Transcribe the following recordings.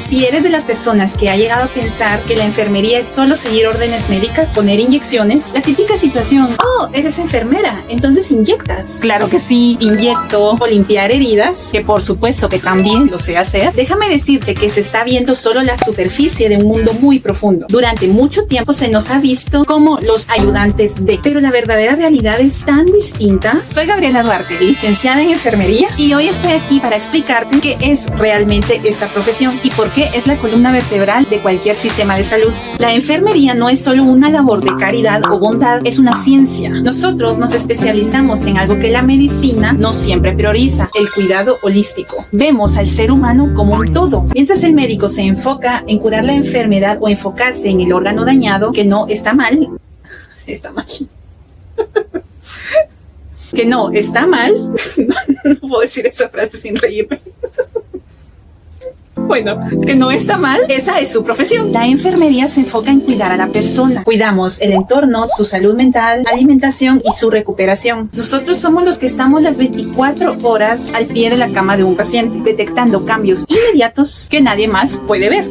Si eres de las personas que ha llegado a pensar que la enfermería es solo seguir órdenes médicas, poner inyecciones, la típica situación, oh, eres enfermera, entonces inyectas. Claro que sí, inyecto, o limpiar heridas, que por supuesto que también lo sé hacer. Déjame decirte que se está viendo solo la superficie de un mundo muy profundo. Durante mucho tiempo se nos ha visto como los ayudantes de, pero la verdadera realidad es tan distinta. Soy Gabriela Duarte, licenciada en enfermería, y hoy estoy aquí para explicarte qué es realmente esta profesión y por qué es la columna vertebral de cualquier sistema de salud. La enfermería no es solo una labor de caridad o bondad, es una ciencia. Nosotros nos especializamos en algo que la medicina no siempre prioriza, el cuidado holístico. Vemos al ser humano como un todo. Mientras el médico se enfoca en curar la enfermedad o enfocarse en el órgano dañado, que no está mal, está mal. Que no está mal. No puedo decir esa frase sin reírme. Bueno, que no está mal, esa es su profesión. La enfermería se enfoca en cuidar a la persona. Cuidamos el entorno, su salud mental, alimentación y su recuperación. Nosotros somos los que estamos las 24 horas al pie de la cama de un paciente, detectando cambios inmediatos que nadie más puede ver.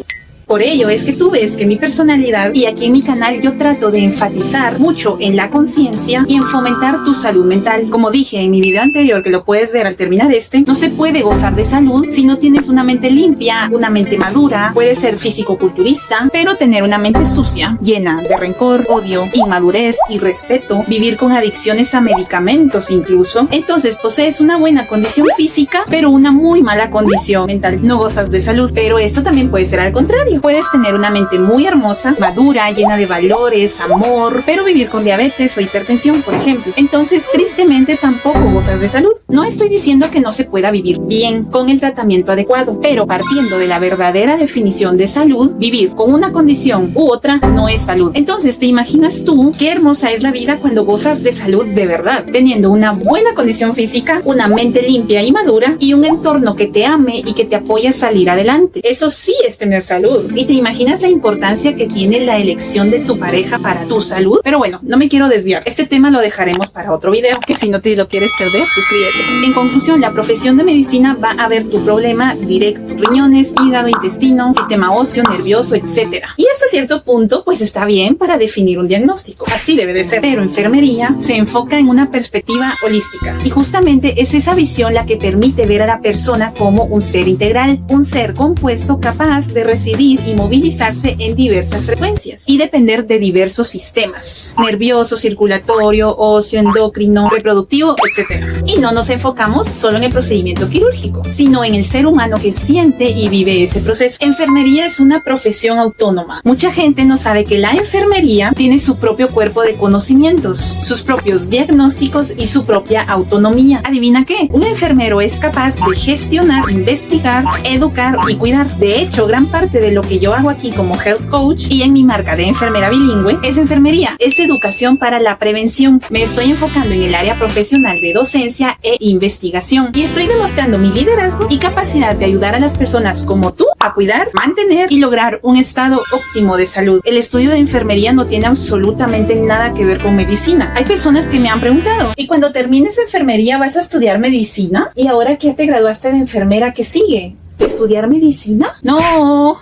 Por ello es que tú ves que mi personalidad y aquí en mi canal yo trato de enfatizar mucho en la conciencia y en fomentar tu salud mental. Como dije en mi video anterior, que lo puedes ver al terminar no se puede gozar de salud si no tienes una mente limpia, una mente madura. Puedes ser físico-culturista, pero tener una mente sucia, llena de rencor, odio, inmadurez, irrespeto, vivir con adicciones a medicamentos incluso. Entonces posees una buena condición física, pero una muy mala condición mental. No gozas de salud, pero esto también puede ser al contrario. Puedes tener una mente muy hermosa, madura, llena de valores, amor, pero vivir con diabetes o hipertensión, por ejemplo. Entonces, tristemente, tampoco gozas de salud. No estoy diciendo que no se pueda vivir bien con el tratamiento adecuado, pero partiendo de la verdadera definición de salud, vivir con una condición u otra no es salud. Entonces, ¿te imaginas tú qué hermosa es la vida cuando gozas de salud de verdad? Teniendo una buena condición física, una mente limpia y madura y un entorno que te ame y que te apoye a salir adelante. Eso sí es tener salud. ¿Y te imaginas la importancia que tiene la elección de tu pareja para tu salud? Pero bueno, no me quiero desviar. Este tema lo dejaremos para otro video, que si no te lo quieres perder, suscríbete. En conclusión, la profesión de medicina va a ver tu problema directo. Riñones, hígado, intestino, sistema óseo, nervioso, etc. Y hasta cierto punto, pues está bien para definir un diagnóstico. Así debe de ser. Pero enfermería se enfoca en una perspectiva holística. Y justamente es esa visión la que permite ver a la persona como un ser integral. Un ser compuesto capaz de residir y movilizarse en diversas frecuencias y depender de diversos sistemas: nervioso, circulatorio, óseo, endocrino, reproductivo, etc. Y no nos enfocamos solo en el procedimiento quirúrgico, sino en el ser humano que siente y vive ese proceso. Enfermería es una profesión autónoma. Mucha gente no sabe que la enfermería tiene su propio cuerpo de conocimientos, sus propios diagnósticos y su propia autonomía. ¿Adivina qué? Un enfermero es capaz de gestionar, investigar, educar y cuidar. De hecho, gran parte de lo que yo hago aquí como health coach y en mi marca de enfermera bilingüe es enfermería, es educación para la prevención. Me estoy enfocando en el área profesional de docencia e investigación y estoy demostrando mi liderazgo y capacidad de ayudar a las personas como tú a cuidar, mantener y lograr un estado óptimo de salud. El estudio de enfermería no tiene absolutamente nada que ver con medicina. Hay personas que me han preguntado, ¿y cuando termines enfermería vas a estudiar medicina? ¿Y ahora que te graduaste de enfermera, qué sigue? ¿Estudiar medicina? No.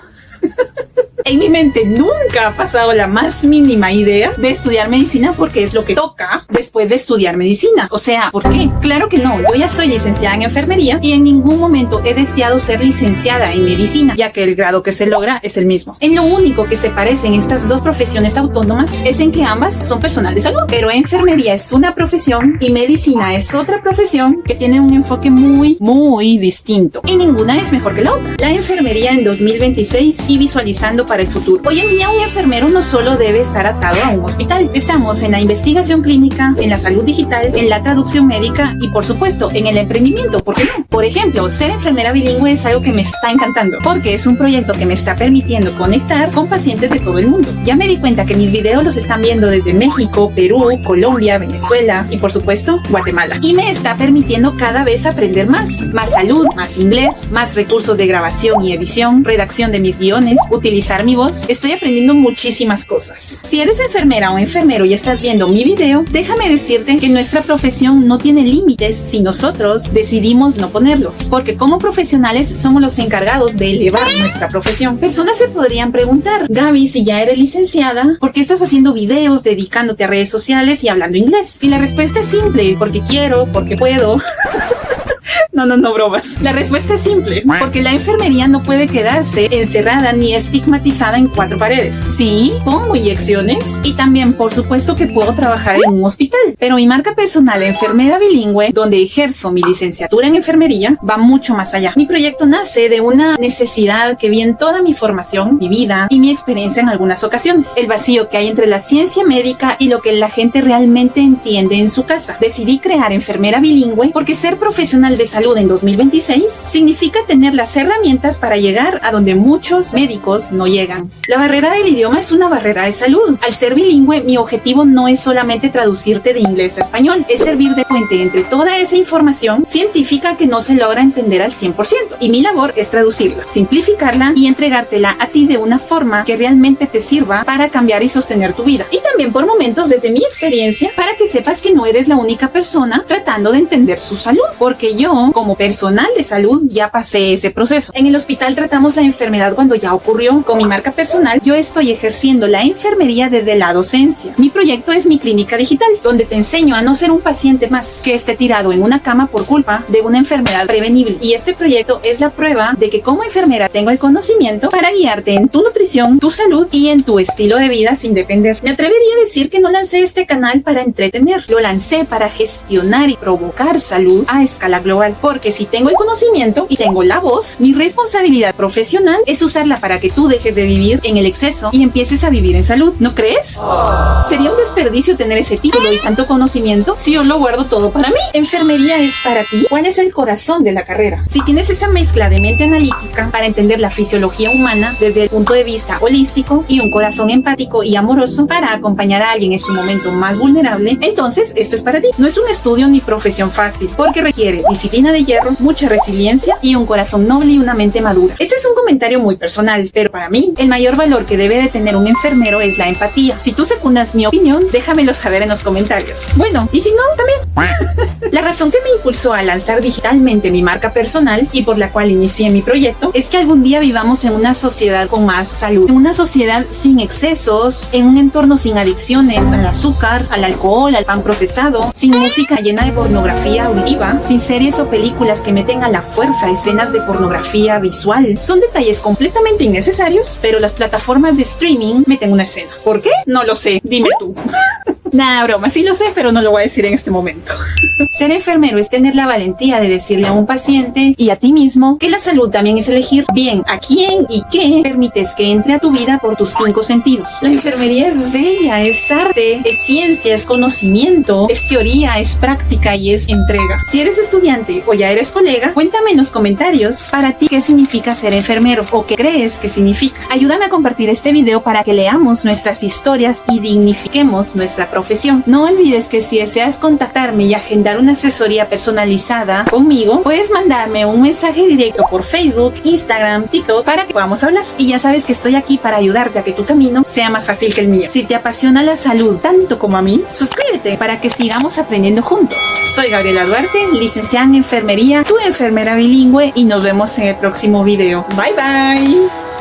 En mi mente nunca ha pasado la más mínima idea de estudiar medicina porque es lo que toca después de estudiar medicina. O sea, ¿por qué? Claro que no, yo ya soy licenciada en enfermería y en ningún momento he deseado ser licenciada en medicina, ya que el grado que se logra es el mismo. En lo único que se parecen estas dos profesiones autónomas es en que ambas son personal de salud, pero enfermería es una profesión y medicina es otra profesión que tiene un enfoque muy distinto y ninguna es mejor que la otra. La enfermería en 2026 y visualizando para el futuro. Hoy en día un enfermero no solo debe estar atado a un hospital. Estamos en la investigación clínica, en la salud digital, en la traducción médica y por supuesto en el emprendimiento. ¿Por qué no? Por ejemplo, ser enfermera bilingüe es algo que me está encantando porque es un proyecto que me está permitiendo conectar con pacientes de todo el mundo. Ya me di cuenta que mis videos los están viendo desde México, Perú, Colombia, Venezuela y por supuesto Guatemala. Y me está permitiendo cada vez aprender más salud, más inglés, más recursos de grabación y edición, redacción de mis guiones, utilizar mi voz. Estoy aprendiendo muchísimas cosas. Si eres enfermera o enfermero y estás viendo mi video, déjame déjame decirte que nuestra profesión no tiene límites si nosotros decidimos no ponerlos, porque como profesionales somos los encargados de elevar nuestra profesión. Personas se podrían preguntar, Gaby, si ya eres licenciada, ¿por qué estás haciendo videos dedicándote a redes sociales y hablando inglés? Y la respuesta es simple, porque quiero, porque puedo. No, bromas. La respuesta es simple, porque la enfermería no puede quedarse encerrada ni estigmatizada en 4 paredes. Sí, pongo inyecciones y también, por supuesto, que puedo trabajar en un hospital, pero mi marca personal, enfermera bilingüe, donde ejerzo mi licenciatura en enfermería, va mucho más allá. Mi proyecto nace de una necesidad que vi en toda mi formación, mi vida y mi experiencia en algunas ocasiones. El vacío que hay entre la ciencia médica y lo que la gente realmente entiende en su casa. Decidí crear Enfermera Bilingüe porque ser profesional de salud en 2026 significa tener las herramientas para llegar a donde muchos médicos no llegan. La barrera del idioma es una barrera de salud. Al ser bilingüe, mi objetivo no es solamente traducirte de inglés a español, es servir de puente entre toda esa información científica que no se logra entender al 100%. Y mi labor es traducirla, simplificarla y entregártela a ti de una forma que realmente te sirva para cambiar y sostener tu vida. Y también por momentos desde mi experiencia, para que sepas que no eres la única persona tratando de entender su salud, porque yo, como personal de salud, ya pasé ese proceso. En el hospital tratamos la enfermedad cuando ya ocurrió. Con mi marca personal, yo estoy ejerciendo la enfermería desde la docencia. Mi proyecto es mi clínica digital, donde te enseño a no ser un paciente más que esté tirado en una cama por culpa de una enfermedad prevenible. Y este proyecto es la prueba de que como enfermera tengo el conocimiento para guiarte en tu nutrición, tu salud y en tu estilo de vida sin depender. Me atrevería a decir que no lancé este canal para entretener, lo lancé para gestionar y provocar salud a escala global. Porque si tengo el conocimiento y tengo la voz, mi responsabilidad profesional es usarla para que tú dejes de vivir en el exceso y empieces a vivir en salud. ¿No crees? Sería un desperdicio tener ese título y tanto conocimiento si yo lo guardo todo para mí. Enfermería es para ti. ¿Cuál es el corazón de la carrera? Si tienes esa mezcla de mente analítica para entender la fisiología humana desde el punto de vista holístico y un corazón empático y amoroso para acompañar a alguien en su momento más vulnerable, entonces esto es para ti. No es un estudio ni profesión fácil, porque requiere disciplina de hierro, mucha resiliencia y un corazón noble y una mente madura. Este es un comentario muy personal, pero para mí el mayor valor que debe de tener un enfermero es la empatía. Si tú secundas mi opinión, déjamelo saber en los comentarios. Bueno, y si no, también. La razón que me impulsó a lanzar digitalmente mi marca personal y por la cual inicié mi proyecto es que algún día vivamos en una sociedad con más salud, en una sociedad sin excesos, en un entorno sin adicciones al azúcar, al alcohol, al pan procesado, sin música llena de pornografía auditiva, sin series o películas que meten a la fuerza escenas de pornografía visual. Son detalles completamente innecesarios, pero las plataformas de streaming meten una escena. ¿Por qué? No lo sé, dime tú. Nah, broma, sí lo sé, pero no lo voy a decir en este momento. Ser enfermero es tener la valentía de decirle a un paciente y a ti mismo que la salud también es elegir bien a quién y qué permites que entre a tu vida por tus 5 sentidos. La enfermería es bella, es arte, es ciencia, es conocimiento, es teoría, es práctica y es entrega. Si eres estudiante o ya eres colega, cuéntame en los comentarios para ti qué significa ser enfermero o qué crees que significa. Ayúdame a compartir este video para que leamos nuestras historias y dignifiquemos nuestra profesión. No olvides que si deseas contactarme y agendar una asesoría personalizada conmigo, puedes mandarme un mensaje directo por Facebook, Instagram, TikTok para que podamos hablar. Y ya sabes que estoy aquí para ayudarte a que tu camino sea más fácil que el mío. Si te apasiona la salud tanto como a mí, suscríbete para que sigamos aprendiendo juntos. Soy Gabriela Duarte, licenciada en enfermería, tu enfermera bilingüe y nos vemos en el próximo video. Bye bye.